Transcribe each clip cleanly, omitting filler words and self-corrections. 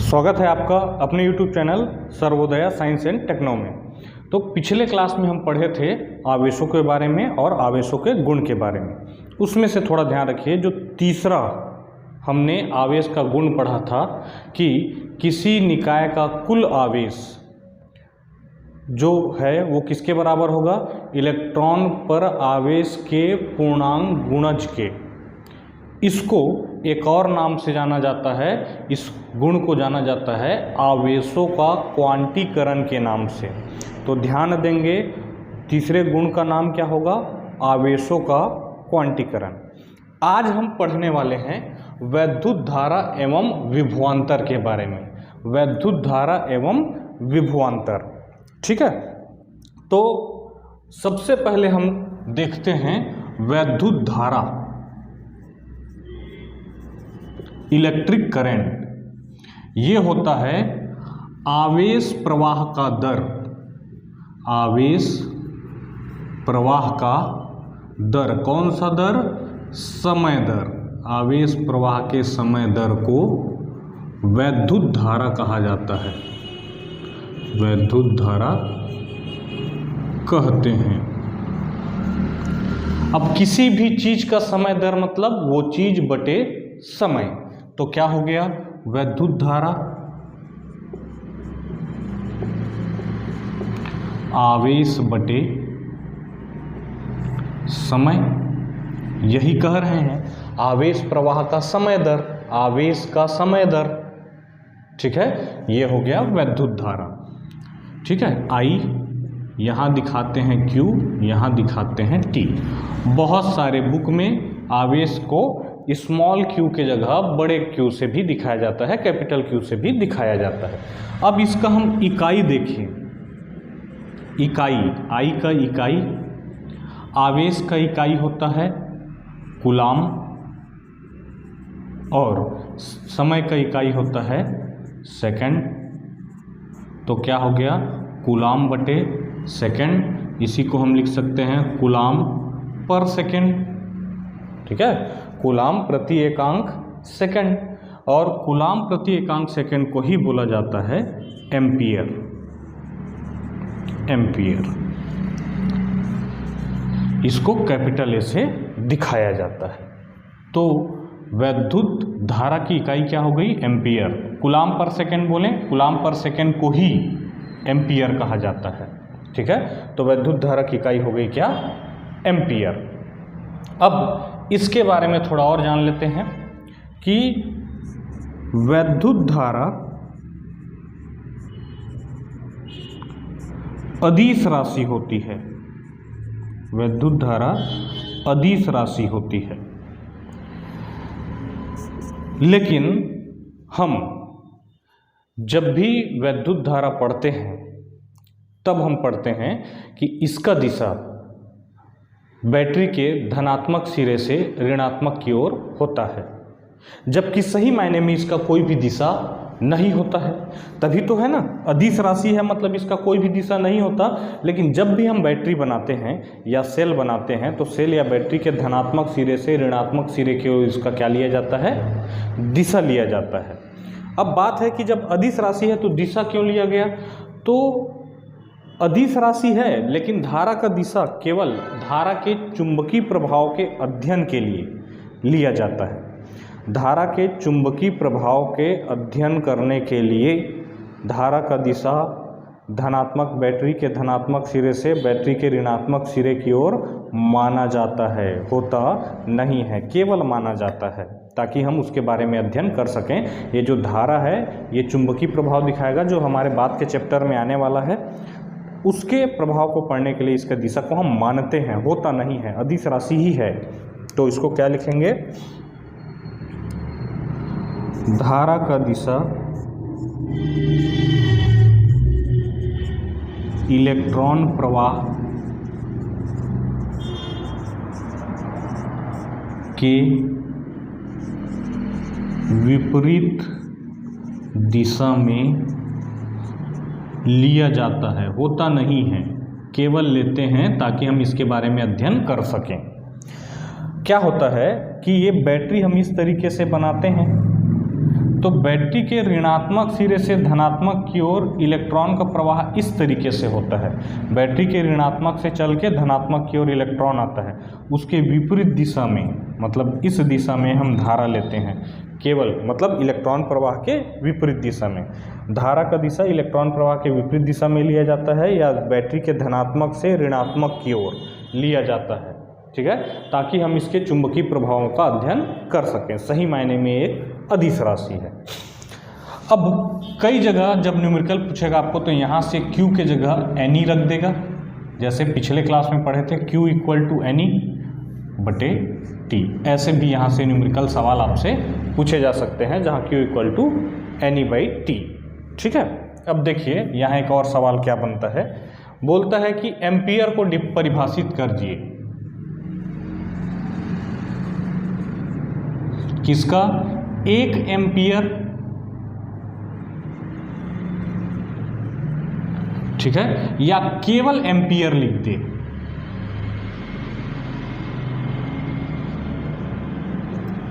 स्वागत है आपका अपने YouTube channel Sarvodaya science and techno में। तो पिछले क्लास में हम पढ़े थे आवेशों के बारे में और आवेशों के गुण के बारे में। उसमें से थोड़ा ध्यान रखिए, जो तीसरा हमने आवेश का गुण पढ़ा था कि किसी निकाय का कुल आवेश जो है वो किसके बराबर होगा, इलेक्ट्रॉन पर आवेश के पूर्णांक गुणज के। इसको एक और नाम से जाना जाता है, इस गुण को जाना जाता है आवेशों का क्वांटीकरण के नाम से। तो ध्यान देंगे, तीसरे गुण का नाम क्या होगा, आवेशों का क्वांटीकरण। आज हम पढ़ने वाले हैं वैद्युत धारा एवं विभवांतर के बारे में। वैद्युत धारा एवं विभवांतर, ठीक है। तो सबसे पहले हम देखते हैं वैद्युत धारा, इलेक्ट्रिक करंट। ये होता है आवेश प्रवाह का दर, आवेश प्रवाह का दर। कौन सा दर, समय दर। आवेश प्रवाह के समय दर को वैद्युत धारा कहा जाता है, वैद्युत धारा कहते हैं। अब किसी भी चीज का समय दर मतलब वो चीज बटे समय, तो क्या हो गया, वैद्युत धारा आवेश बटे समय। यही कह रहे हैं आवेश प्रवाह का समय दर, आवेश का समय दर, ठीक है। ये हो गया वैद्युत धारा, ठीक है। आई यहाँ दिखाते हैं Q, यहाँ दिखाते हैं T। बहुत सारे बुक में आवेश को स्मॉल q के जगह बड़े Q से भी दिखाया जाता है, कैपिटल Q से भी दिखाया जाता है। अब इसका हम इकाई देखें, इकाई, I का इकाई, आवेश का इकाई होता है कूलाम और समय का इकाई होता है सेकंड। तो क्या हो गया, कूलाम बटे सेकंड। इसी को हम लिख सकते हैं कूलाम पर सेकंड, ठीक है। कूलाम प्रति एकांक सेकंड, और कूलाम प्रति एकांक सेकंड को ही बोला जाता है एम्पियर, एम्पियर। इसको कैपिटल ए से दिखाया जाता है। तो वैद्युत धारा की इकाई क्या हो गई, एम्पियर। कूलाम पर सेकंड बोलें, कूलाम पर सेकंड को ही एम्पियर कहा जाता है, ठीक है। तो वैद्युत धारा की इकाई हो गई क्या, एम्पियर। अब इसके बारे में थोड़ा और जान लेते हैं कि वैद्युत धारा अदिश राशि होती है, वैद्युत धारा अदिश राशि होती है। लेकिन हम जब भी वैद्युत धारा पढ़ते हैं तब हम पढ़ते हैं कि इसका दिशा बैटरी के धनात्मक सिरे से ऋणात्मक की ओर होता है, जबकि सही मायने में इसका कोई भी दिशा नहीं होता है। तभी तो है ना, अदिश राशि है मतलब इसका कोई भी दिशा नहीं होता। लेकिन जब भी हम बैटरी बनाते हैं या सेल बनाते हैं तो सेल या बैटरी के धनात्मक सिरे से ऋणात्मक सिरे की ओर इसका क्या लिया जाता है, दिशा लिया जाता है। अब बात है कि जब अदिश राशि है तो दिशा क्यों लिया गया, तो अदिश राशि है लेकिन धारा का दिशा केवल धारा के चुंबकीय प्रभाव के अध्ययन के लिए लिया जाता है। धारा के चुंबकीय प्रभाव के अध्ययन करने के लिए धारा का दिशा धनात्मक, बैटरी के धनात्मक सिरे से बैटरी के ऋणात्मक सिरे की ओर माना जाता है, होता नहीं है, केवल माना जाता है, ताकि हम उसके बारे में अध्ययन कर सकें। ये जो धारा है ये चुंबकीय प्रभाव दिखाएगा जो हमारे बाद के चैप्टर में आने वाला है। उसके प्रभाव को पढ़ने के लिए इसका दिशा को हम मानते हैं, होता नहीं है, अदिश राशि ही है। तो इसको क्या लिखेंगे, धारा का दिशा इलेक्ट्रॉन प्रवाह के विपरीत दिशा में लिया जाता है, होता नहीं है, केवल लेते हैं ताकि हम इसके बारे में अध्ययन कर सकें। क्या होता है कि ये बैटरी हम इस तरीके से बनाते हैं तो बैटरी के ऋणात्मक सिरे से धनात्मक की ओर इलेक्ट्रॉन का प्रवाह इस तरीके से होता है। बैटरी के ऋणात्मक से चल के धनात्मक की ओर इलेक्ट्रॉन आता है, उसके विपरीत दिशा में, मतलब इस दिशा में हम धारा लेते हैं केवल, मतलब इलेक्ट्रॉन प्रवाह के विपरीत दिशा में। धारा का दिशा इलेक्ट्रॉन प्रवाह के विपरीत दिशा में लिया जाता है या बैटरी के धनात्मक से ऋणात्मक की ओर लिया जाता है, ठीक है, ताकि हम इसके चुंबकीय प्रभावों का अध्ययन कर सकें। सही मायने में एक अदिश राशि है। अब कई जगह जब न्यूमेरिकल पूछेगा आपको तो यहाँ से Q के जगह Ni रख देगा, जैसे पिछले क्लास में पढ़े थे Q = Ni/T। ऐसे भी यहाँ से न्यूमेरिकल सवाल आपसे पूछे जा सकते हैं जहाँ Q = Ni/T, ठीक है। अब देखिए यहाँ एक और सवाल क्या बनता है, बोलता है कि एम्पियर को परिभाषित कीजिए। किसका? 1 एम्पियर, ठीक है, या केवल एम्पियर लिख दे।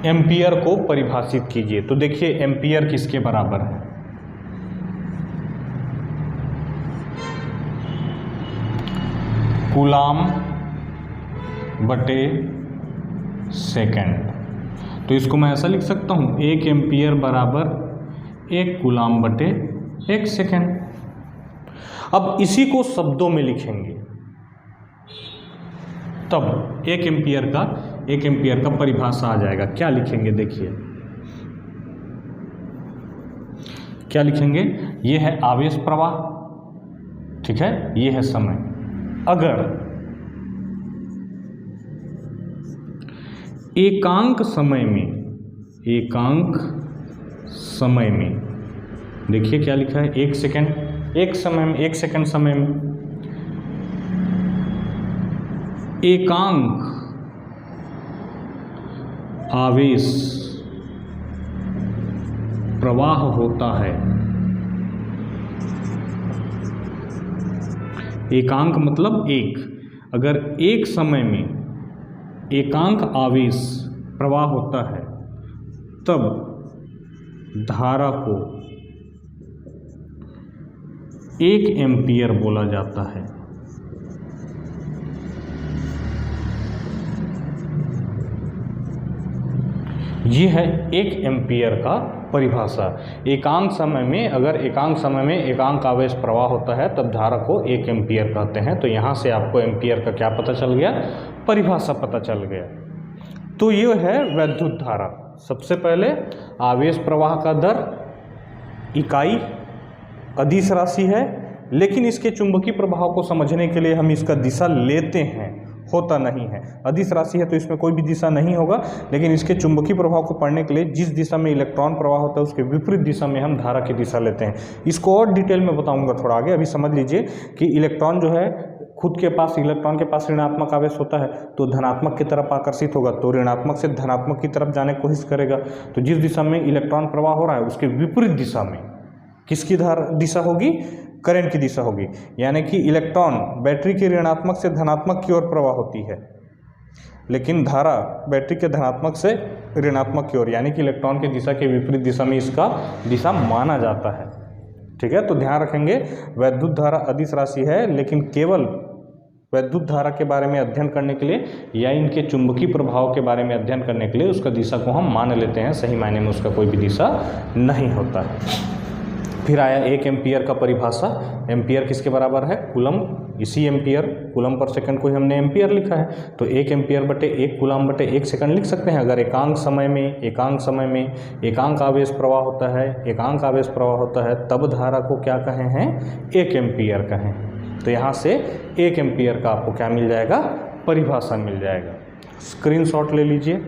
एम्पियर को परिभाषित कीजिए। तो देखिए एम्पियर किसके बराबर है? कूलाम बटे सेकेंड। तो इसको मैं ऐसा लिख सकता हूँ, 1 एम्पियर बराबर 1 कूलाम बटे 1 सेकेंड। अब इसी को शब्दों में लिखेंगे तब 1 एम्पियर का परिभाषा आ जाएगा। क्या लिखेंगे? देखिए क्या लिखेंगे? ये है आवेश प्रवाह, ठीक है, ये है समय। अगर एकांक समय में देखिए क्या लिखा है, 1 सेकेंड, 1 सेकेंड समय में एकांक आवेश प्रवाह होता है। एकांक मतलब 1, अगर एक समय में एकांक आवेश प्रवाह होता है तब धारा को 1 एम्पियर बोला जाता है। ये है 1 एम्पियर का परिभाषा। एकांक समय में, अगर एकांक समय में एकांक आवेश प्रवाह होता है तब धारा को 1 एम्पियर कहते हैं। तो यहाँ से आपको एम्पियर का क्या पता चल गया? परिभाषा पता चल गया। तो ये है वैद्युत धारा। सबसे पहले आवेश प्रवाह का दर इकाई अदिश राशि है, लेकिन इसके चुंबकीय प्रभाव को समझने के लिए हम इसका दिशा लेते हैं, होता नहीं है। अदिश राशि है तो इसमें कोई भी दिशा नहीं होगा, लेकिन इसके चुंबकीय प्रभाव को पढ़ने के लिए जिस दिशा में इलेक्ट्रॉन प्रवाह होता है उसके विपरीत दिशा में हम धारा की दिशा लेते हैं। इसको और डिटेल में बताऊंगा थोड़ा आगे। अभी समझ लीजिए कि इलेक्ट्रॉन जो है खुद के पास, इलेक्ट्रॉन के पास ऋणात्मक आवेश होता है तो धनात्मक की तरफ आकर्षित होगा, तो ऋणात्मक से धनात्मक की तरफ जाने की कोशिश करेगा। तो जिस दिशा में इलेक्ट्रॉन प्रवाह हो रहा है उसके विपरीत दिशा में किसकी दिशा होगी? करंट की दिशा होगी। यानी कि इलेक्ट्रॉन बैटरी के ऋणात्मक से धनात्मक की ओर प्रवाह होती है, लेकिन धारा बैटरी के धनात्मक से ऋणात्मक की ओर, यानी कि इलेक्ट्रॉन की दिशा के विपरीत दिशा में इसका दिशा माना जाता है, ठीक है। तो ध्यान रखेंगे वैद्युत धारा अदिश राशि है, लेकिन केवल वैद्युत धारा के बारे में अध्ययन करने के लिए या इनके चुंबकीय प्रभाव के बारे में अध्ययन करने के लिए उसका दिशा को हम मान लेते हैं। सही मायने में उसका कोई भी दिशा नहीं होता है। फिर आया 1 एम्पियर का परिभाषा। एम्पियर किसके बराबर है? कूलम। इसी एम्पियर, कूलम पर सेकंड को ही हमने एम्पियर लिखा है, तो 1 एम्पियर बटे 1 कूलम बटे 1 सेकंड लिख सकते हैं। अगर एकांक समय में एकांक आवेश प्रवाह होता है तब धारा को क्या कहे हैं? 1 एम्पियर कहें। तो यहाँ से 1 एम्पियर का आपको क्या मिल जाएगा? परिभाषा मिल जाएगा। स्क्रीनशॉट ले लीजिए।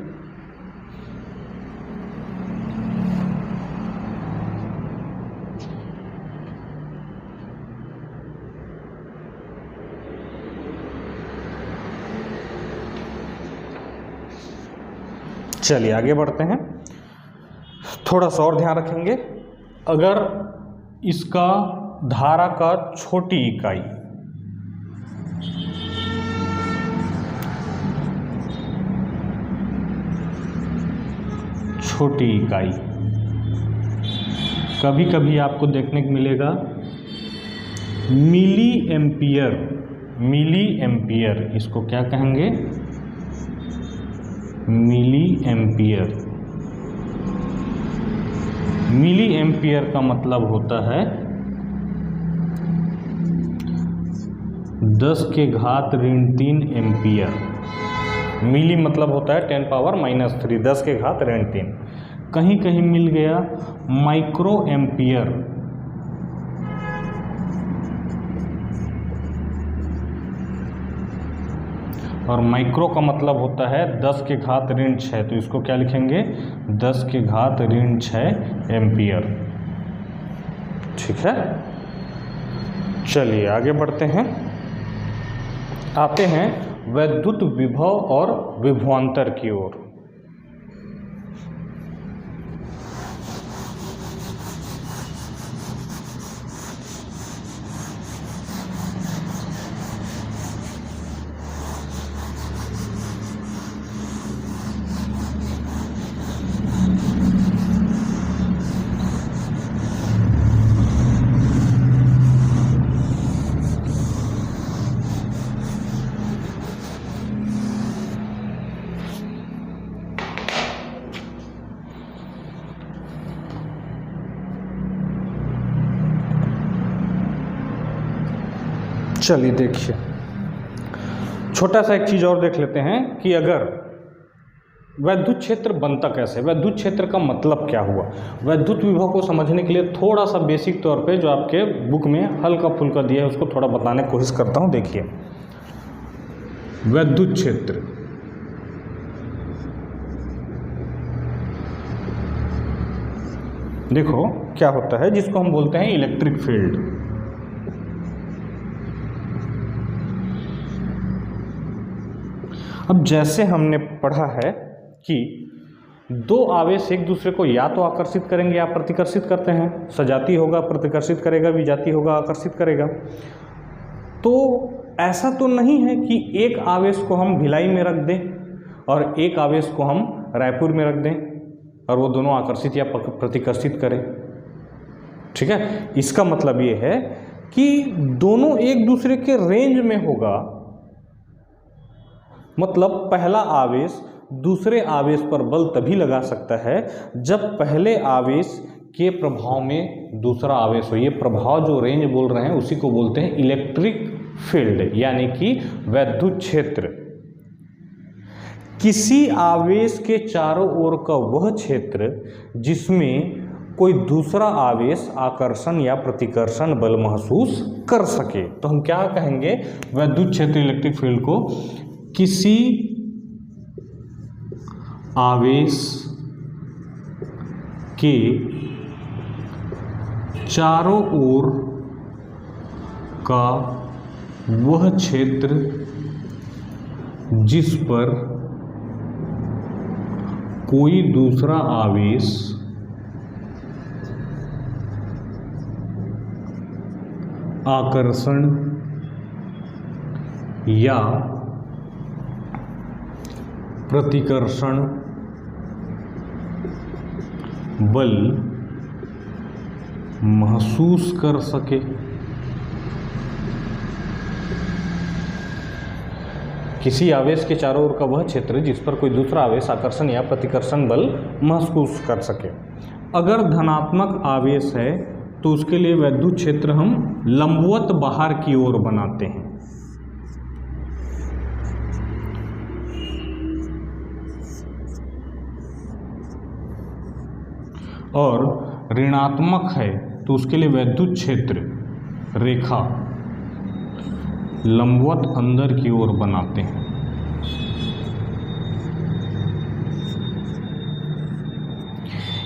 चलिए आगे बढ़ते हैं। थोड़ा सा और ध्यान रखेंगे, अगर इसका धारा का छोटी इकाई कभी कभी आपको देखने को मिलेगा मिली एम्पियर। मिली एम्पियर, इसको क्या कहेंगे? Milli ampere. मिली एम्पियर का मतलब होता है 10⁻³ एम्पियर। मिली मतलब होता है 10⁻³ 10⁻³ कहीं कहीं मिल गया माइक्रो एम्पियर। और माइक्रो का मतलब होता है 10⁻⁶, तो इसको क्या लिखेंगे? 10⁻⁶ एम्पियर। ठीक है, चलिए आगे बढ़ते हैं। आते हैं वैद्युत विभव और विभवांतर की ओर। चलिए देखिए, छोटा सा एक चीज़ और देख लेते हैं कि अगर वैद्युत क्षेत्र बनता कैसे, वैद्युत क्षेत्र का मतलब क्या हुआ। वैद्युत विभव को समझने के लिए थोड़ा सा बेसिक तौर पे जो आपके बुक में हल्का फुल्का दिया है उसको थोड़ा बताने की कोशिश करता हूँ। देखिए, वैद्युत क्षेत्र देखो क्या होता है, जिसको हम बोलते हैं इलेक्ट्रिक फील्ड। अब जैसे हमने पढ़ा है कि दो आवेश एक दूसरे को या तो आकर्षित करेंगे या प्रतिकर्षित करते हैं। सजाती होगा प्रतिकर्षित करेगा, विजाती होगा आकर्षित करेगा। तो ऐसा तो नहीं है कि एक आवेश को हम भिलाई में रख दें और एक आवेश को हम रायपुर में रख दें और वो दोनों आकर्षित या प्रतिकर्षित करें। ठीक है, इसका मतलब ये है कि दोनों एक दूसरे के रेंज में होगा। मतलब पहला आवेश दूसरे आवेश पर बल तभी लगा सकता है जब पहले आवेश के प्रभाव में दूसरा आवेश हो। ये प्रभाव जो रेंज बोल रहे हैं उसी को बोलते हैं इलेक्ट्रिक फील्ड, यानी कि वैद्युत क्षेत्र। किसी आवेश के चारों ओर का वह क्षेत्र जिसमें कोई दूसरा आवेश आकर्षण या प्रतिकर्षण बल महसूस कर सके, तो हम क्या कहेंगे? वैद्युत क्षेत्र इलेक्ट्रिक फील्ड को किसी आवेश के चारों ओर का वह क्षेत्र जिस पर कोई दूसरा आवेश आकर्षण या प्रतिकर्षण बल महसूस कर सके। किसी आवेश के चारों ओर का वह क्षेत्र जिस पर कोई दूसरा आवेश आकर्षण या प्रतिकर्षण बल महसूस कर सके। अगर धनात्मक आवेश है तो उसके लिए वैद्युत क्षेत्र हम लंबवत बाहर की ओर बनाते हैं। और ऋणात्मक है तो उसके लिए वैद्युत क्षेत्र रेखा लंबवत अंदर की ओर बनाते हैं।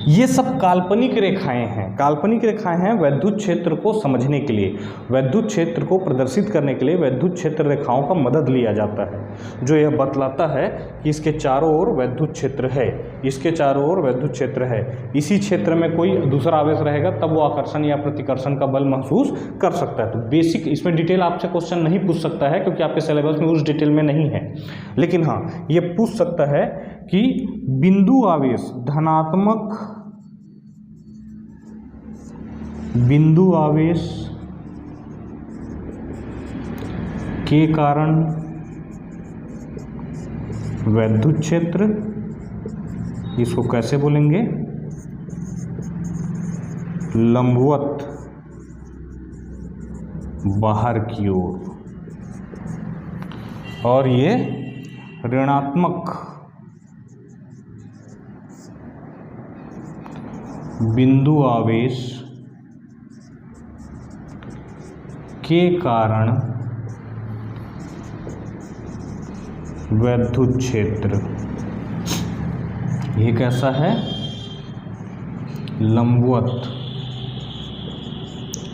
ये सब काल्पनिक रेखाएं हैं। काल्पनिक रेखाएं हैं वैद्युत क्षेत्र को समझने के लिए, वैद्युत क्षेत्र को प्रदर्शित करने के लिए वैद्युत क्षेत्र रेखाओं का मदद लिया जाता है, जो यह बतलाता है कि इसके चारों ओर वैद्युत क्षेत्र है, इसके चारों ओर वैद्युत क्षेत्र है। इसी क्षेत्र में कोई दूसरा आवेश रहेगा तब वो आकर्षण या प्रतिकर्षण का बल महसूस कर सकता है। तो बेसिक इसमें डिटेल आपसे क्वेश्चन नहीं पूछ सकता है क्योंकि आपके सिलेबस में उस डिटेल में नहीं है, लेकिन हाँ ये पूछ सकता है कि बिंदु आवेश धनात्मक बिंदु आवेश के कारण वैद्युत क्षेत्र, इसको कैसे बोलेंगे, लंबवत बाहर की ओर, और ये ऋणात्मक बिंदु आवेश के कारण वैद्युत क्षेत्र, ये कैसा है, लंबवत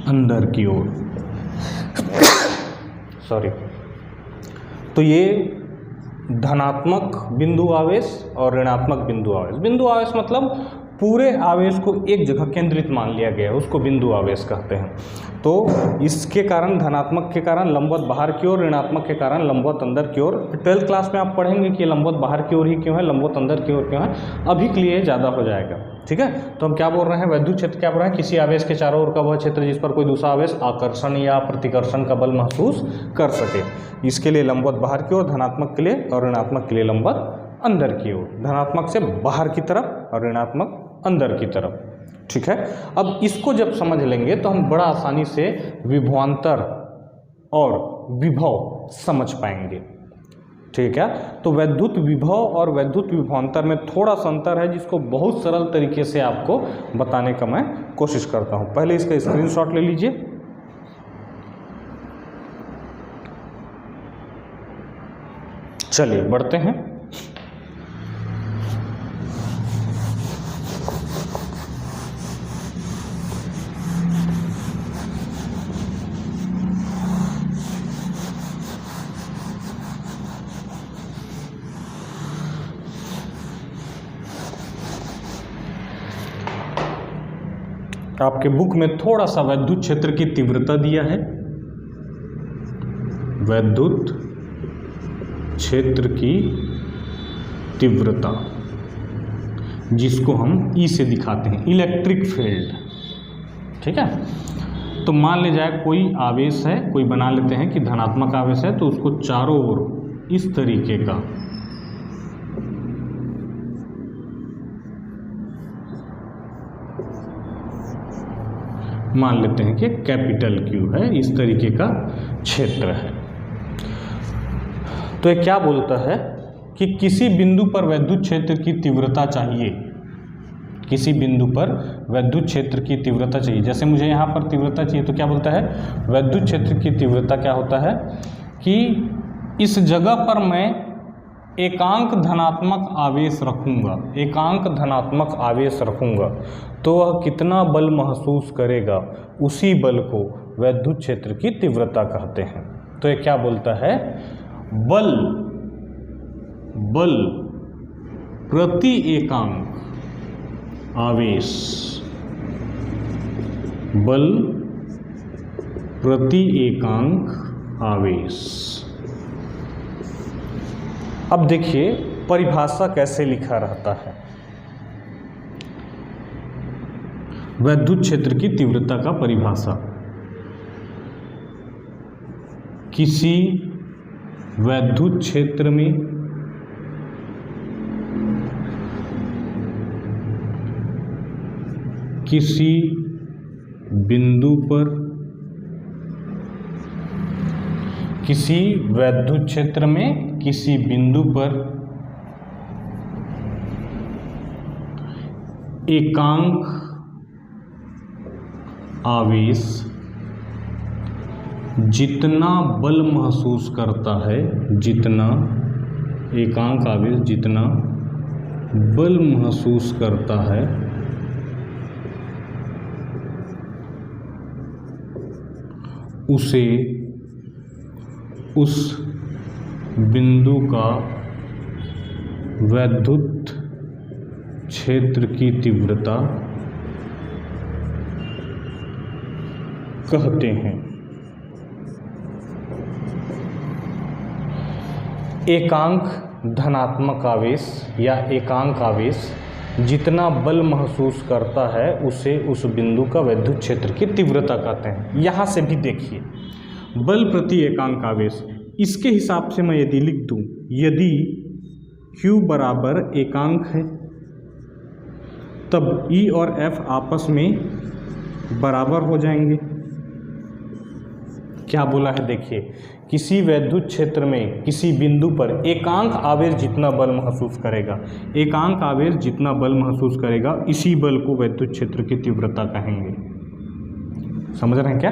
अंदर की ओर। सॉरी, तो ये धनात्मक बिंदु आवेश और ऋणात्मक बिंदु आवेश। बिंदु आवेश मतलब पूरे आवेश को एक जगह केंद्रित मान लिया गया है, उसको बिंदु आवेश कहते हैं। तो इसके कारण धनात्मक के कारण लंबवत बाहर की ओर, ऋणात्मक के कारण लंबवत अंदर की ओर। 12th क्लास में आप पढ़ेंगे कि लंबवत बाहर की ओर ही क्यों है, लंबवत अंदर की ओर क्यों है, अभी के लिए ज़्यादा हो जाएगा। ठीक है, तो हम क्या बोल रहे हैं, वैद्युत क्षेत्र क्या बोल रहे हैं, किसी आवेश के चारों ओर का वह क्षेत्र जिस पर कोई दूसरा आवेश आकर्षण या प्रतिकर्षण का बल महसूस कर सके। इसके लिए लंबवत बाहर की ओर, धनात्मक के लिए, और ऋणात्मक के लिए लंबवत अंदर की ओर। धनात्मक से बाहर की तरफ और ऋणात्मक अंदर की तरफ। ठीक है, अब इसको जब समझ लेंगे तो हम बड़ा आसानी से विभवांतर और विभव समझ पाएंगे। ठीक है, तो वैद्युत विभव और वैद्युत विभवांतर में थोड़ा सा अंतर है, जिसको बहुत सरल तरीके से आपको बताने का मैं कोशिश करता हूं। पहले इसका स्क्रीनशॉट ले लीजिए। चलिए बढ़ते हैं। आपके बुक में थोड़ा सा वैद्युत क्षेत्र की तीव्रता दिया है, वैद्युत क्षेत्र की तीव्रता, जिसको हम ई से दिखाते हैं, इलेक्ट्रिक फील्ड। ठीक है, तो मान ले जाए कोई आवेश है, कोई बना लेते हैं कि धनात्मक आवेश है, तो उसको चारों ओर इस तरीके का मान लेते हैं कि कैपिटल Q है, इस तरीके का क्षेत्र है। तो ये क्या बोलता है कि किसी बिंदु पर वैद्युत क्षेत्र की तीव्रता चाहिए, किसी बिंदु पर वैद्युत क्षेत्र की तीव्रता चाहिए। जैसे मुझे यहाँ पर तीव्रता चाहिए, तो क्या बोलता है, वैद्युत क्षेत्र की तीव्रता क्या होता है कि इस जगह पर मैं एकांक धनात्मक आवेश रखूँगा, एकांक धनात्मक आवेश रखूँगा, तो वह कितना बल महसूस करेगा, उसी बल को वैद्युत क्षेत्र की तीव्रता कहते हैं। तो ये क्या बोलता है, बल प्रति एकांक आवेश, बल प्रति एकांक आवेश। अब देखिए परिभाषा कैसे लिखा रहता है, वैद्युत क्षेत्र की तीव्रता का परिभाषा, किसी वैद्युत क्षेत्र में किसी बिंदु पर, किसी वैद्युत क्षेत्र में किसी बिंदु पर एकांक आवेश जितना बल महसूस करता है, जितना एकांक आवेश जितना बल महसूस करता है, उसे उस बिंदु का वैद्युत क्षेत्र की तीव्रता कहते हैं। एकांक धनात्मक आवेश या एकांक आवेश जितना बल महसूस करता है उसे उस बिंदु का वैद्युत क्षेत्र की तीव्रता कहते हैं। यहाँ से भी देखिए, बल प्रति एकांक आवेश, इसके हिसाब से मैं यदि लिख दूं, यदि Q बराबर एकांक है तब E और F आपस में बराबर हो जाएंगे। क्या बोला है देखिए, किसी वैद्युत क्षेत्र में किसी बिंदु पर एकांक आवेश जितना बल महसूस करेगा, एकांक आवेश जितना बल महसूस करेगा, इसी बल को वैद्युत क्षेत्र की तीव्रता कहेंगे। समझ रहे हैं क्या?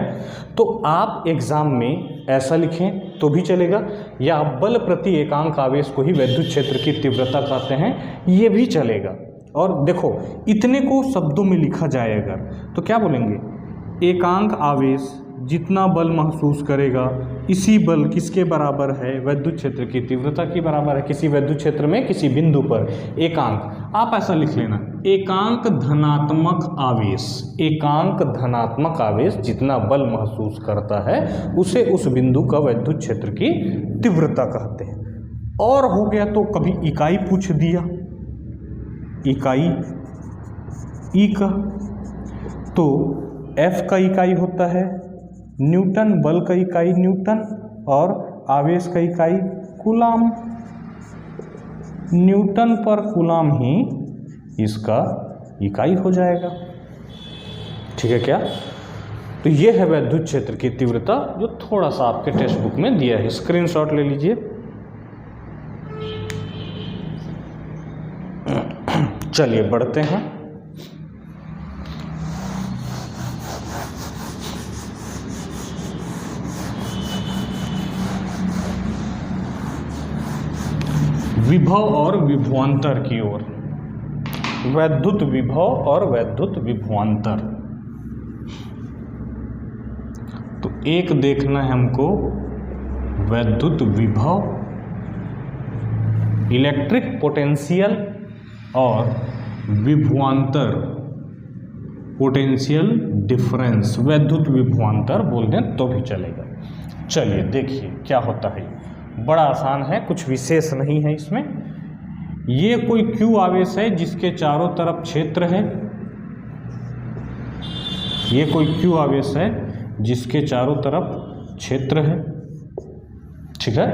तो आप एग्जाम में ऐसा लिखें तो भी चलेगा, या बल प्रति एकांक आवेश को ही वैद्युत क्षेत्र की तीव्रता कहते हैं, ये भी चलेगा। और देखो, इतने को शब्दों में लिखा जाए अगर तो क्या बोलेंगे, एकांक आवेश जितना बल महसूस करेगा, इसी बल किसके बराबर है, वैद्युत क्षेत्र की तीव्रता के बराबर है। किसी वैद्युत क्षेत्र में किसी बिंदु पर एकांक, आप ऐसा लिख लेना, एकांक धनात्मक आवेश, एकांक धनात्मक आवेश जितना बल महसूस करता है उसे उस बिंदु का वैद्युत क्षेत्र की तीव्रता कहते हैं। और हो गया तो कभी इकाई पूछ दिया, इकाई ई का, तो F का इकाई होता है न्यूटन, बल का इकाई न्यूटन और आवेश का इकाई कूलाम। न्यूटन पर कूलाम ही इसका इकाई हो जाएगा। ठीक है क्या? तो ये है वैद्युत क्षेत्र की तीव्रता, जो थोड़ा सा आपके टेक्स्ट बुक में दिया है, स्क्रीनशॉट ले लीजिए। चलिए बढ़ते हैं। विभव और विभवांतर की ओर। वैद्युत विभव और वैद्युत विभवांतर, तो एक देखना है हमको वैद्युत विभव, इलेक्ट्रिक पोटेंशियल, और विभवांतर, पोटेंशियल डिफरेंस, वैद्युत विभवांतर बोल दें तो भी चलेगा। चलिए देखिए क्या होता है, बड़ा आसान है, कुछ विशेष नहीं है इसमें। ये कोई Q आवेश है जिसके चारों तरफ क्षेत्र है, ये कोई Q आवेश है जिसके चारों तरफ क्षेत्र है। ठीक है,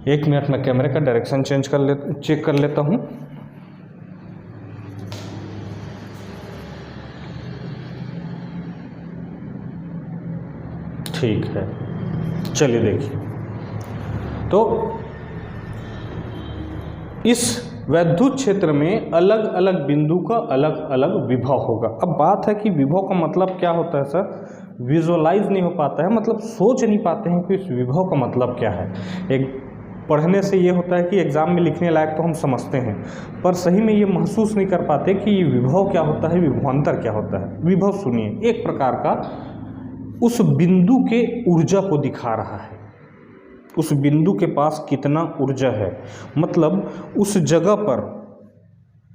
एक मिनट में कैमरे का डायरेक्शन चेक कर लेता हूँ। ठीक है, चलिए देखिए, तो इस वैद्युत क्षेत्र में अलग अलग बिंदु का अलग अलग विभव होगा। अब बात है कि विभव का मतलब क्या होता है सर, विजुअलाइज नहीं हो पाता है, मतलब सोच नहीं पाते हैं कि इस विभव का मतलब क्या है। एक पढ़ने से ये होता है कि एग्जाम में लिखने लायक तो हम समझते हैं, पर सही में ये महसूस नहीं कर पाते कि ये विभव क्या होता है, विभवांतर क्या होता है। विभव सुनिए, एक प्रकार का उस बिंदु के ऊर्जा को दिखा रहा है, उस बिंदु के पास कितना ऊर्जा है, मतलब उस जगह पर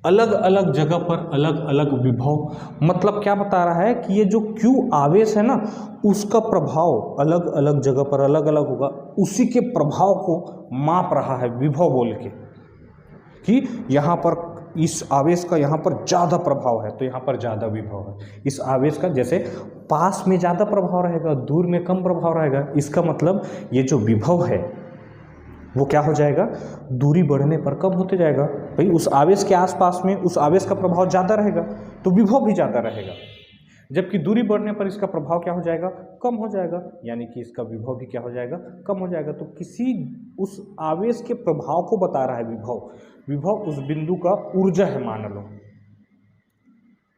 अलग अलग जगह पर अलग अलग विभव, मतलब क्या बता रहा है कि ये जो Q आवेश है ना, उसका प्रभाव अलग अलग जगह पर अलग अलग होगा, उसी के प्रभाव को माप रहा है विभव बोल के, कि यहाँ पर इस आवेश का यहाँ पर ज़्यादा प्रभाव है तो यहाँ पर ज़्यादा विभव है। इस आवेश का जैसे पास में ज़्यादा प्रभाव रहेगा, दूर में कम प्रभाव रहेगा, इसका मतलब ये जो विभव है वो क्या हो जाएगा, दूरी बढ़ने पर कम होते जाएगा। भाई उस आवेश के आसपास में उस आवेश का प्रभाव ज़्यादा रहेगा तो विभव भी ज़्यादा रहेगा, जबकि दूरी बढ़ने पर इसका प्रभाव क्या हो जाएगा, कम हो जाएगा, यानी कि इसका विभव भी क्या हो जाएगा, कम हो जाएगा। तो किसी उस आवेश के प्रभाव को बता रहा है विभव, विभव उस बिंदु का ऊर्जा है मान लो।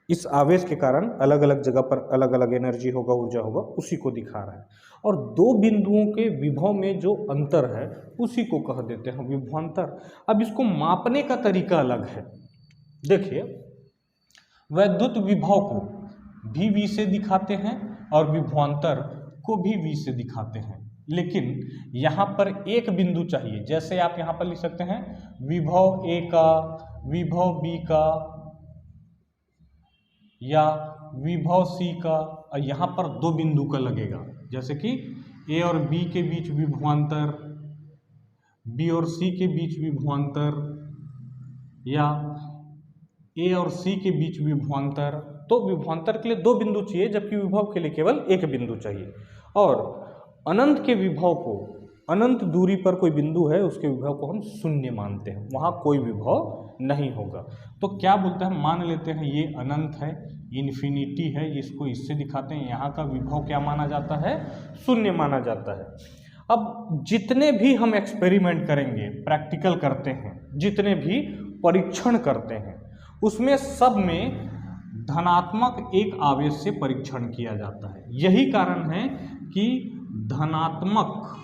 इस आवेश के कारण अलग अलग जगह पर अलग अलग एनर्जी होगा, ऊर्जा होगा, उसी को दिखा रहा है। और दो बिंदुओं के विभव में जो अंतर है उसी को कह देते हैं विभवांतर। अब इसको मापने का तरीका अलग है। देखिए, वैद्युत विभव को भी V से दिखाते हैं और विभवांतर को भी V से दिखाते हैं, लेकिन यहाँ पर एक बिंदु चाहिए। जैसे आप यहाँ पर लिख सकते हैं विभव A का, विभव B का, या विभव C का, और यहाँ पर दो बिंदु का लगेगा, जैसे कि A और B के बीच विभवांतर, B और C के बीच विभवांतर, या ए और सी के बीच विभवांतर, तो विभवांतर के लिए 2 बिंदु चाहिए जबकि विभव के लिए केवल 1 बिंदु चाहिए। और अनंत के विभव को, अनंत दूरी पर कोई बिंदु है उसके विभव को हम शून्य मानते हैं, वहाँ कोई विभव नहीं होगा। तो क्या बोलते हैं, मान लेते हैं ये अनंत है, इन्फिनिटी है, इसको इससे दिखाते हैं, यहाँ का विभव क्या माना जाता है, शून्य माना जाता है। अब जितने भी हम एक्सपेरिमेंट करेंगे, प्रैक्टिकल करते हैं, जितने भी परीक्षण करते हैं, उसमें सब में धनात्मक एक आवेश से परीक्षण किया जाता है। यही कारण है कि धनात्मक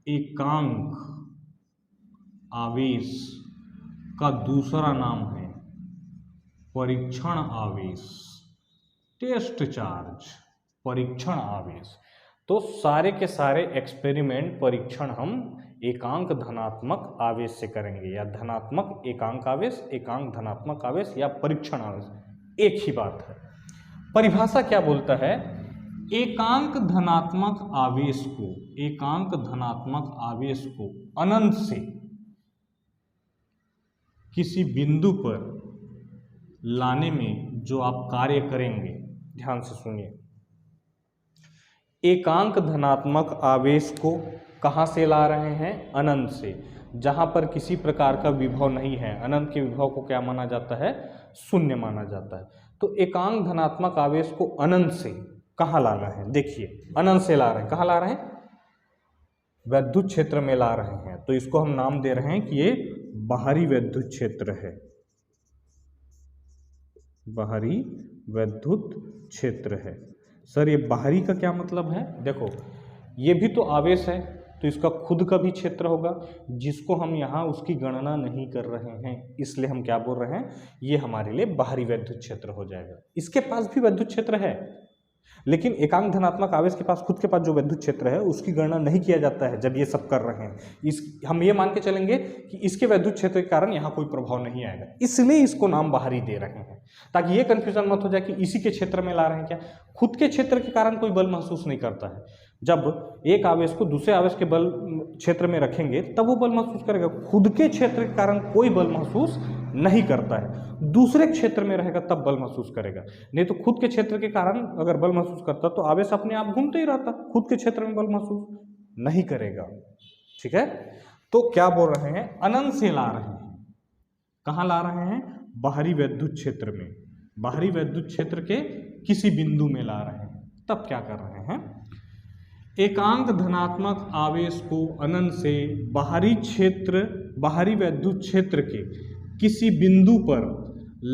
एकांक आवेश का दूसरा नाम है परीक्षण आवेश, टेस्ट चार्ज, परीक्षण आवेश। तो सारे के सारे एक्सपेरिमेंट, परीक्षण हम एकांक धनात्मक आवेश से करेंगे, या धनात्मक एकांक आवेश, एकांक धनात्मक आवेश, या परीक्षण आवेश, एक ही बात है। परिभाषा क्या बोलता है, एकांक धनात्मक आवेश को, एकांक धनात्मक आवेश को अनंत से किसी बिंदु पर लाने में जो आप कार्य करेंगे, ध्यान से सुनिए, एकांक धनात्मक आवेश को कहाँ से ला रहे हैं, अनंत से, जहाँ पर किसी प्रकार का विभव नहीं है। अनंत के विभव को क्या माना जाता है, शून्य माना जाता है। तो एकांक धनात्मक आवेश को अनंत से कहाँ लाना है, देखिए अनंत से ला रहे हैं, कहाँ ला रहे हैं, वैद्युत क्षेत्र में ला रहे हैं। तो इसको हम नाम दे रहे हैं कि ये बाहरी वैद्युत क्षेत्र है, बाहरी वैद्युत क्षेत्र है। सर ये बाहरी का क्या मतलब है, देखो ये भी तो आवेश है, तो इसका खुद का भी क्षेत्र होगा, जिसको हम यहाँ उसकी गणना नहीं कर रहे हैं, इसलिए हम क्या बोल रहे हैं, ये हमारे लिए बाहरी वैद्युत क्षेत्र हो जाएगा। इसके पास भी वैद्युत क्षेत्र है, लेकिन एकांक धनात्मक आवेश के पास खुद के पास जो वैद्युत क्षेत्र है उसकी गणना नहीं किया जाता है जब ये सब कर रहे हैं। हम ये मान के चलेंगे कि इसके वैद्युत क्षेत्र के कारण यहाँ कोई प्रभाव नहीं आएगा, इसलिए इसको नाम बाहरी दे रहे हैं, ताकि ये कंफ्यूजन मत हो जाए कि इसी के क्षेत्र में ला रहे हैं क्या। खुद के क्षेत्र के कारण कोई बल महसूस नहीं करता है, जब एक आवेश को दूसरे आवेश के बल क्षेत्र में रखेंगे तब वो बल महसूस करेगा। खुद के क्षेत्र के कारण कोई बल महसूस नहीं करता है, दूसरे क्षेत्र में रहेगा तब बल महसूस करेगा। नहीं तो खुद के क्षेत्र के कारण अगर बल महसूस करता तो आवेश अपने आप घूमते ही रहता, खुद के क्षेत्र में बल महसूस नहीं करेगा। ठीक है, तो क्या बोल रहे हैं, अनंत से ला रहे हैं, कहाँ ला रहे हैं, बाहरी वैद्युत क्षेत्र में, बाहरी वैद्युत क्षेत्र के किसी बिंदु में ला रहे हैं। तब क्या कर रहे हैं, एकांक धनात्मक आवेश को अनंत से बाहरी क्षेत्र, बाहरी वैद्युत क्षेत्र के किसी बिंदु पर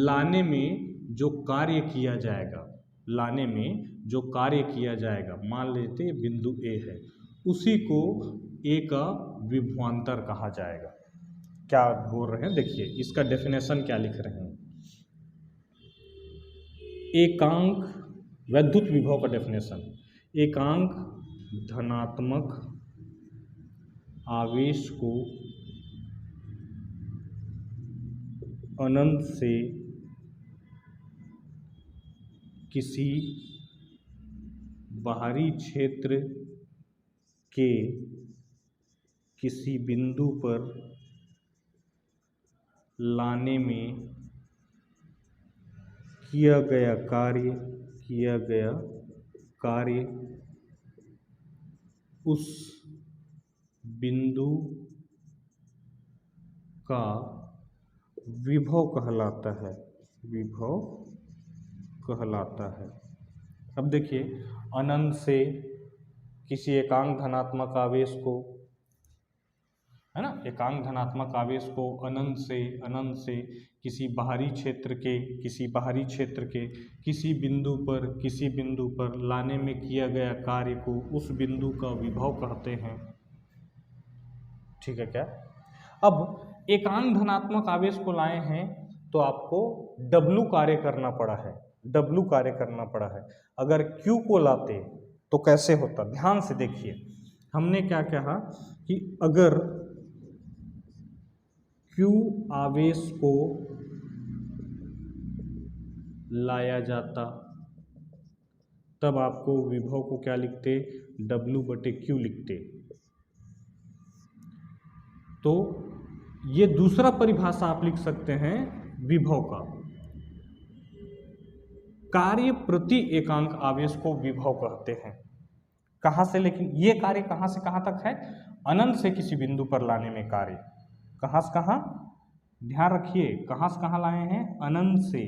लाने में जो कार्य किया जाएगा, लाने में जो कार्य किया जाएगा, मान लेते बिंदु ए है, उसी को ए का विभवांतर कहा जाएगा। क्या बोल रहे हैं, देखिए इसका डेफिनेशन क्या लिख रहे हैं, एकांक वैद्युत विभव का डेफिनेशन, एकांक धनात्मक आवेश को अनंत से किसी बाहरी क्षेत्र के किसी बिंदु पर लाने में किया गया कार्य उस बिंदु का विभव कहलाता है, विभव कहलाता है। अब देखिए अनंत से किसी एकांक धनात्मक आवेश को, है ना, एकांक धनात्मक आवेश को अनंत से किसी बाहरी क्षेत्र के किसी बिंदु पर लाने में किया गया कार्य को उस बिंदु का विभव कहते हैं। ठीक है क्या। अब एकांक धनात्मक आवेश को लाए हैं तो आपको W कार्य करना पड़ा है, अगर Q को लाते तो कैसे होता, ध्यान से देखिए। हमने क्या कहा कि अगर Q आवेश को लाया जाता तब आपको विभव को क्या लिखते, W/Q लिखते। तो ये दूसरा परिभाषा आप लिख सकते हैं विभव का, कार्य प्रति एकांक आवेश को विभव कहते हैं। कहाँ से, लेकिन ये कार्य कहाँ से कहाँ तक है? अनंत से किसी बिंदु पर लाने में कार्य, कहाँ से कहाँ, ध्यान रखिए, कहाँ से कहाँ लाए हैं? अनंत से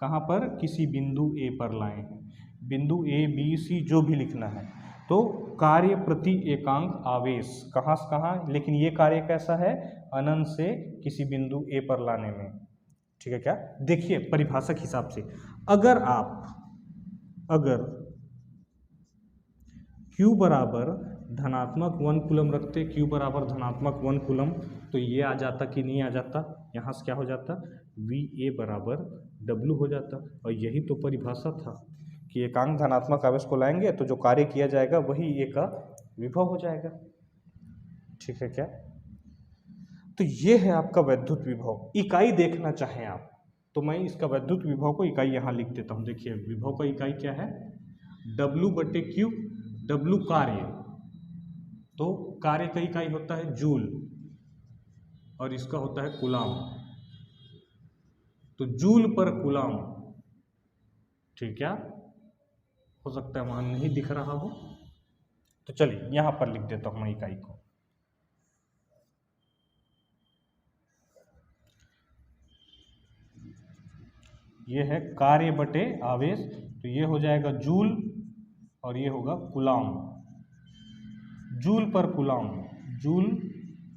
कहाँ पर? किसी बिंदु ए पर लाए हैं। बिंदु ए बी सी जो भी लिखना है, तो कार्य प्रति एकांक आवेश कहाँ से कहाँ, लेकिन ये कार्य कैसा है? अनंत से किसी बिंदु ए पर लाने में। ठीक है क्या? देखिए परिभाषा के हिसाब से, अगर Q बराबर धनात्मक 1 कूलम रखते, Q बराबर धनात्मक 1 कूलम, तो ये आ जाता कि नहीं आ जाता? यहाँ से क्या हो जाता? VA बराबर W हो जाता। और यही तो परिभाषा था कि एकांक धनात्मक आवेश को लाएंगे तो जो कार्य किया जाएगा वही A का विभव हो जाएगा। ठीक है क्या? तो ये है आपका वैद्युत विभव। इकाई देखना चाहें आप तो मैं इसका वैद्युत विभव को इकाई यहाँ लिख देता हूँ। देखिए विभव का इकाई क्या है? W/Q। W कार्य, तो कार्य का इकाई होता है जूल और इसका होता है कूलाम, तो जूल पर कूलाम। ठीक है, हो सकता है वहां नहीं दिख रहा हो, तो चलिए यहां पर लिख देता हूं मैं इकाई को। ये है कार्य बटे आवेश, तो ये हो जाएगा जूल और ये होगा कूलाम। जूल पर कूलाम, जूल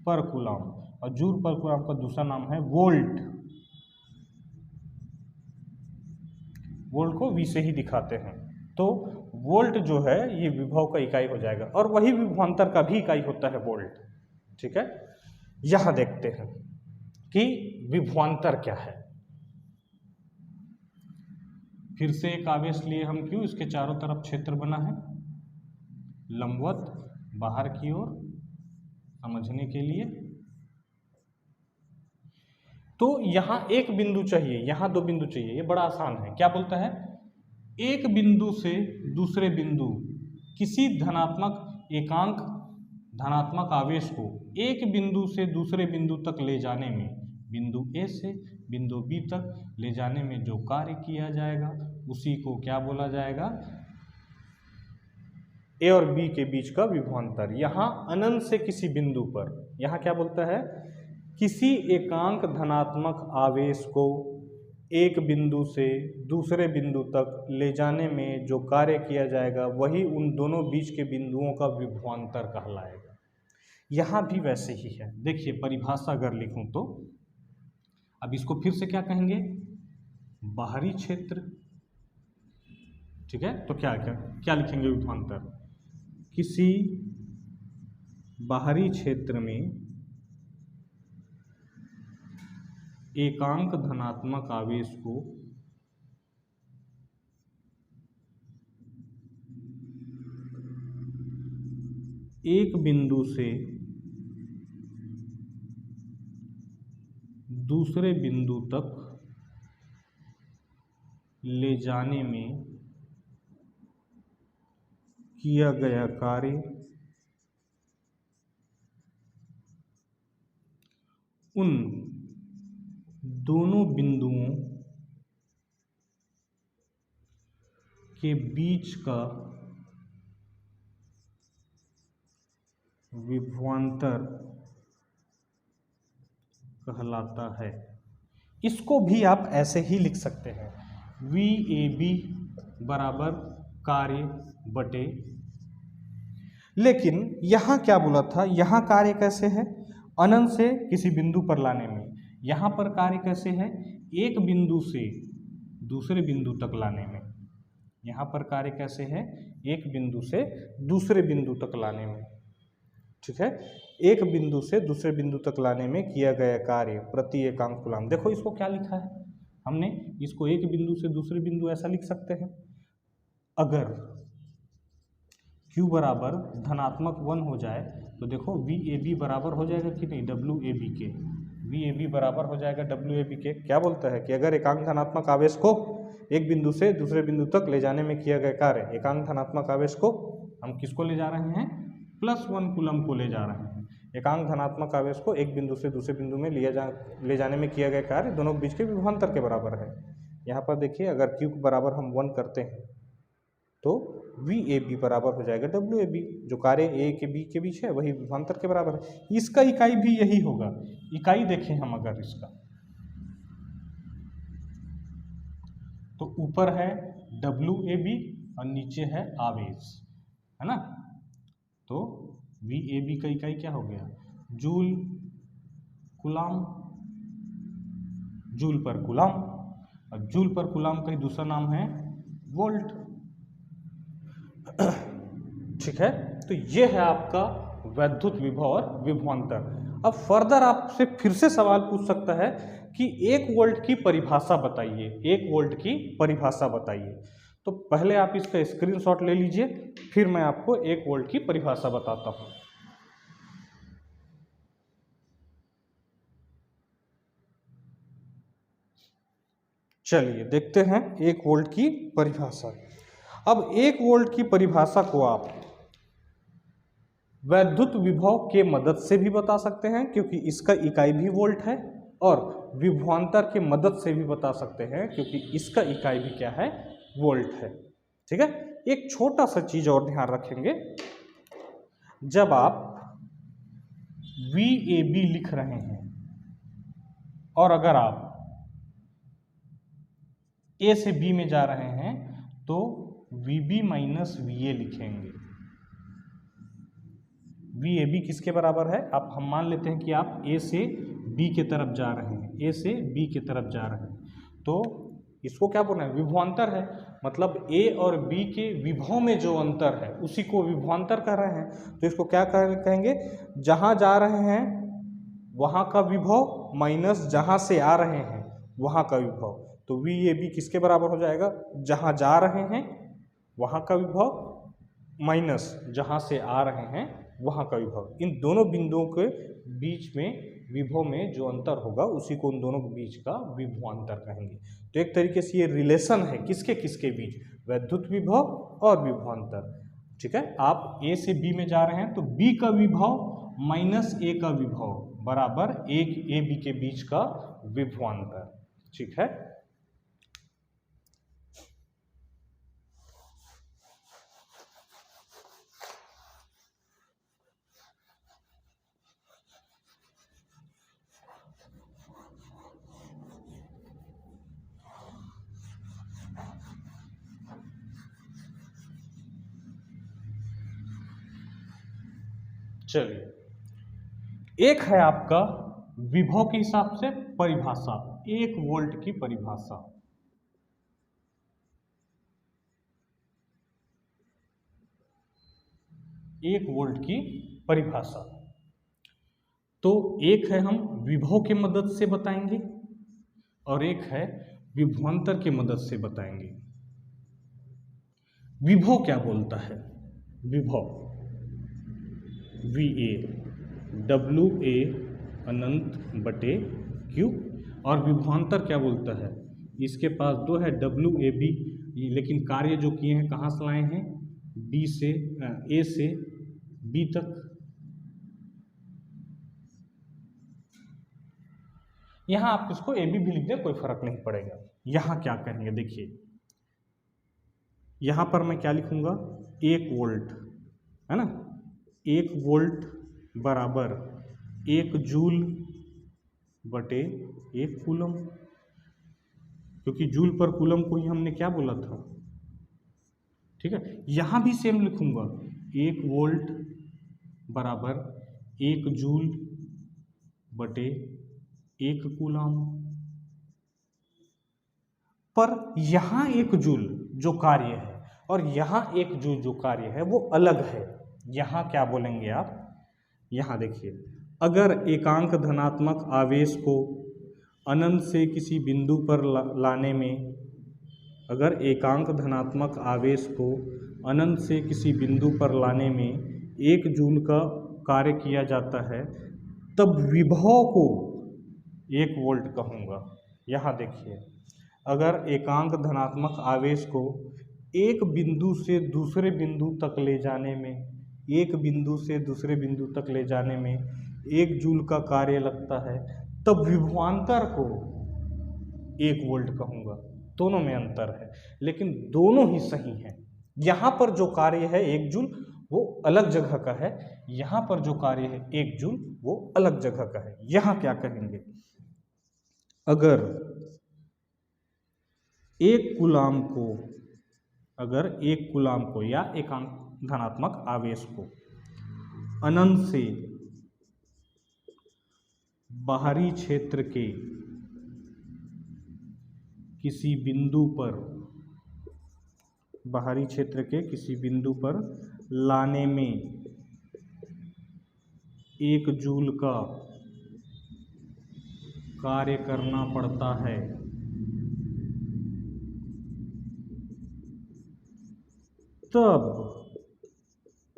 पर कूलाम, और जूल पर कूलाम का दूसरा नाम है वोल्ट। वोल्ट को V से ही दिखाते हैं, तो वोल्ट जो है ये विभव का इकाई हो जाएगा, और वही विभवांतर का भी इकाई होता है वोल्ट। ठीक है, यहां देखते हैं कि विभवांतर क्या है। फिर से एक आवेश लिए हम Q, इसके चारों तरफ क्षेत्र बना है लंबवत बाहर की ओर, समझने के लिए। तो यहां एक बिंदु चाहिए, यहां दो बिंदु चाहिए, ये बड़ा आसान है। क्या बोलता है? एक बिंदु से दूसरे बिंदु किसी धनात्मक एकांक धनात्मक आवेश को एक बिंदु से दूसरे बिंदु तक ले जाने में, बिंदु ए से बिंदु बी तक ले जाने में जो कार्य किया जाएगा उसी को क्या बोला जाएगा? ए और बी के बीच का विभवांतर। यहाँ अनंत से किसी बिंदु पर, यहाँ क्या बोलता है? किसी एकांक धनात्मक आवेश को एक बिंदु से दूसरे बिंदु तक ले जाने में जो कार्य किया जाएगा वही उन दोनों बीच के बिंदुओं का विभवांतर कहलाएगा। यहाँ भी वैसे ही है। देखिए परिभाषा अगर लिखूं तो अब इसको फिर से क्या कहेंगे? बाहरी क्षेत्र। ठीक है, तो क्या क्या क्या लिखेंगे विभवांतर? किसी बाहरी क्षेत्र में एकांक धनात्मक आवेश को एक बिंदु से दूसरे बिंदु तक ले जाने में किया गया कार्य उन दोनों बिंदुओं के बीच का विभवांतर कहलाता है। इसको भी आप ऐसे ही लिख सकते हैं, VAB बराबर कार्य बटे, लेकिन यहाँ क्या बोला था? यहाँ कार्य कैसे है? अनंत से किसी बिंदु पर लाने में। यहाँ पर कार्य कैसे है? एक बिंदु से दूसरे बिंदु तक लाने में। यहाँ पर कार्य कैसे है? एक बिंदु से दूसरे बिंदु तक लाने में। ठीक है, एक बिंदु से दूसरे बिंदु तक लाने में किया गया कार्य प्रति एकांक कूलाम। देखो इसको क्या लिखा है हमने? इसको एक बिंदु से दूसरे बिंदु ऐसा लिख सकते हैं। अगर Q बराबर धनात्मक 1 हो जाए तो देखो VAB बराबर हो जाएगा कि नहीं? WAB के। VAB बराबर हो जाएगा WAB के। क्या बोलता है कि अगर एकांक धनात्मक आवेश को एक बिंदु से दूसरे बिंदु तक ले जाने में किया गया कार्य, एकांक धनात्मक आवेश को हम किसको ले जा रहे हैं? +1 कूलम को ले जा रहे हैं। एकांक धनात्मक आवेश को एक बिंदु से दूसरे बिंदु में ले जाने में किया गया कार्य दोनों के बीच के विभवांतर के बराबर है। यहाँ पर देखिए, अगर Q के बराबर हम 1 करते हैं तो VAB बराबर हो जाएगा WAB, जो कार्य A के B के बीच है वही विभवांतर के बराबर है। इसका इकाई भी यही होगा। इकाई देखें हम अगर इसका, तो ऊपर है WAB और नीचे है आवेश, है ना। तो VAB का इकाई क्या हो गया, जूल कूलाम, जूल पर कूलाम, और जूल पर कूलाम का ही दूसरा नाम है वोल्ट। ठीक है, तो ये है आपका वैद्युत विभव और विभवांतर। अब फर्दर आपसे फिर से सवाल पूछ सकता है कि 1 वोल्ट की परिभाषा बताइए, 1 वोल्ट की परिभाषा बताइए। तो पहले आप इसका स्क्रीनशॉट ले लीजिए, फिर मैं आपको 1 वोल्ट की परिभाषा बताता हूं। चलिए देखते हैं 1 वोल्ट की परिभाषा। अब 1 वोल्ट की परिभाषा को आप वैद्युत विभव के मदद से भी बता सकते हैं, क्योंकि इसका इकाई भी वोल्ट है, और विभवांतर के मदद से भी बता सकते हैं, क्योंकि इसका इकाई भी क्या है, वोल्ट है। ठीक है, एक छोटा सा चीज और ध्यान रखेंगे, जब आप VAB लिख रहे हैं और अगर आप A से B में जा रहे हैं तो VB माइनस VA लिखेंगे। VAB किसके बराबर है, आप हम मान लेते हैं कि आप A से B के तरफ जा रहे हैं, A से B के तरफ जा रहे हैं, तो इसको क्या बोलना है, विभवांतर है। मतलब A और B के विभव में जो अंतर है उसी को विभवांतर कह रहे हैं। तो इसको क्या कहेंगे, जहां जा रहे हैं वहां का विभव माइनस जहां से आ रहे हैं वहां का विभव। तो VAB किसके बराबर हो जाएगा, जहां जा रहे हैं वहां का विभव माइनस जहां से आ रहे हैं वहां का विभव। इन दोनों बिंदुओं के बीच में विभव में जो अंतर होगा उसी को उन दोनों के बीच का विभवांतर कहेंगे। तो एक तरीके से ये रिलेशन है किसके किसके बीच, वैद्युत विभव और विभवांतर। ठीक है, आप A से B में जा रहे हैं तो B का विभव माइनस A का विभव बराबर एक AB के बीच का विभवांतर। ठीक है, चलिए एक है आपका विभव के हिसाब से परिभाषा, 1 वोल्ट की परिभाषा। एक वोल्ट की परिभाषा, तो एक है हम विभव के मदद से बताएंगे और एक है विभवांतर के मदद से बताएंगे। विभव क्या बोलता है, विभव VA WA अनंत बटे Q, और विभवांतर क्या बोलता है, इसके पास 2 है WAB, लेकिन कार्य जो किए हैं कहाँ से लाए हैं, A से B तक। यहां आप इसको AB भी लिख दें, कोई फर्क नहीं पड़ेगा। यहां क्या करेंगे, देखिए यहां पर मैं क्या लिखूंगा, 1 वोल्ट, है ना, 1 वोल्ट बराबर 1 जूल बटे 1 कूलम, क्योंकि जूल पर कूलम को ही हमने क्या बोला था। ठीक है, यहां भी सेम लिखूंगा, 1 वोल्ट बराबर 1 जूल बटे 1 कूलम, पर यहां 1 जूल जो कार्य है और यहां 1 जूल जो कार्य है वो अलग है। यहां क्या बोलेंगे आप, यहां देखिए, अगर एकांक धनात्मक आवेश को अनंत से किसी बिंदु पर लाने में, अगर एकांक धनात्मक आवेश को अनंत से किसी बिंदु पर लाने में 1 जूल का कार्य किया जाता है, तब विभव को 1 वोल्ट कहूँगा। यहाँ देखिए, अगर एकांक धनात्मक आवेश को एक बिंदु से दूसरे बिंदु तक ले जाने में एक बिंदु से दूसरे बिंदु तक ले जाने में 1 जूल का कार्य लगता है, तब विभवांतर को 1 वोल्ट कहूँगा। दोनों में अंतर है, लेकिन दोनों ही सही हैं। यहाँ पर जो कार्य है 1 जूल वो अलग जगह का है, यहाँ पर जो कार्य है 1 जूल वो अलग जगह का है। यहाँ क्या कहेंगे, अगर 1 कूलाम को या एक धनात्मक आवेश को अनंत से बाहरी क्षेत्र के किसी बिंदु पर लाने में 1 जूल का कार्य करना पड़ता है, तब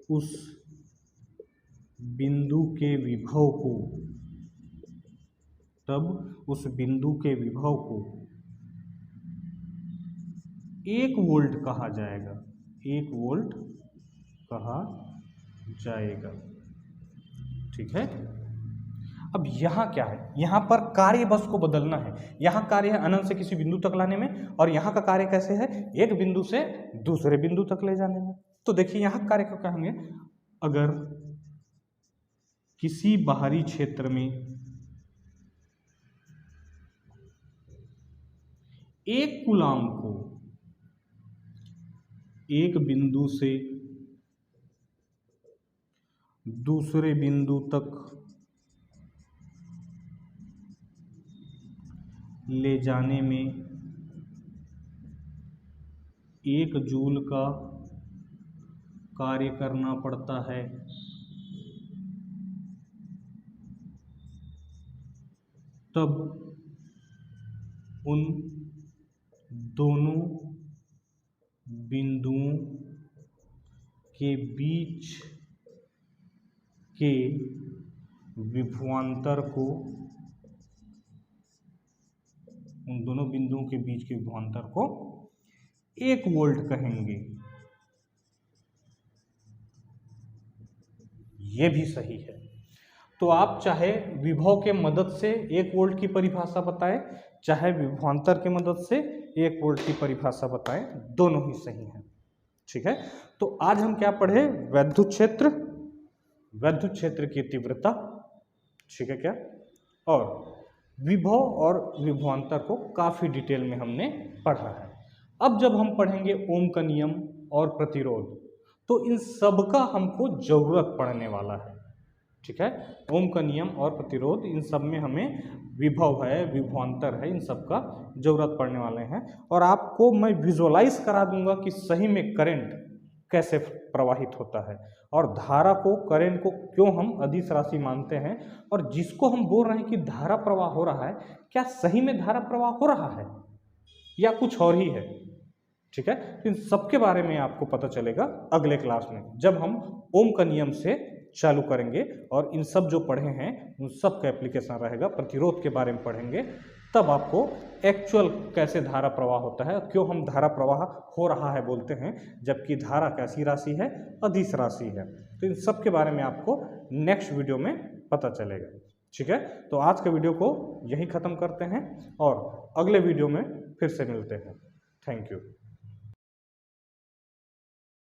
उस बिंदु के विभव को 1 वोल्ट कहा जाएगा। 1 वोल्ट कहा जाएगा। ठीक है। अब यहाँ क्या है, यहाँ पर कार्य बस को बदलना है। यहाँ कार्य है अनंत से किसी बिंदु तक लाने में, और यहाँ का कार्य कैसे है, एक बिंदु से दूसरे बिंदु तक ले जाने में। तो देखिए यहाँ कार्य को कहेंगे, अगर किसी बाहरी क्षेत्र में 1 कूलाम को एक बिंदु से दूसरे बिंदु तक ले जाने में 1 जूल का कार्य करना पड़ता है, तब उन दोनों बिंदुओं के बीच के विभवांतर को 1 वोल्ट कहेंगे। ये भी सही है। तो आप चाहे विभव के मदद से 1 वोल्ट की परिभाषा बताएं, चाहे विभवांतर के मदद से 1 वोल्ट की परिभाषा बताएं, दोनों ही सही हैं। ठीक है। तो आज हम क्या पढ़े, वैद्युत क्षेत्र की तीव्रता, ठीक है क्या, और विभव और विभवांतर को काफी डिटेल में हमने पढ़ा है। अब जब हम पढ़ेंगे ओम का नियम और प्रतिरोध, तो इन सब का हमको जरूरत पड़ने वाला है। ठीक है। ओम का नियम और प्रतिरोध, इन सब में हमें विभव है, विभवांतर है, इन सब का जरूरत पड़ने वाले हैं। और आपको मैं विजुअलाइज करा दूंगा कि सही में करंट कैसे प्रवाहित होता है, और धारा को, करंट को क्यों हम अदिश राशि मानते हैं, और जिसको हम बोल रहे हैं कि धारा प्रवाह हो रहा है, क्या सही में धारा प्रवाह हो रहा है या कुछ और ही है। ठीक है। इन सब के बारे में आपको पता चलेगा अगले क्लास में, जब हम ओम का नियम से चालू करेंगे और इन सब जो पढ़े हैं उन सब का एप्लीकेशन रहेगा। प्रतिरोध के बारे में पढ़ेंगे, तब आपको एक्चुअल कैसे धारा प्रवाह होता है, क्यों हम धारा प्रवाह हो रहा है बोलते हैं, जबकि धारा कैसी राशि है, अदिश राशि है। तो इन सब के बारे में आपको नेक्स्ट वीडियो में पता चलेगा। ठीक है। तो आज के वीडियो को यहीं ख़त्म करते हैं और अगले वीडियो में फिर से मिलते हैं। Thank you.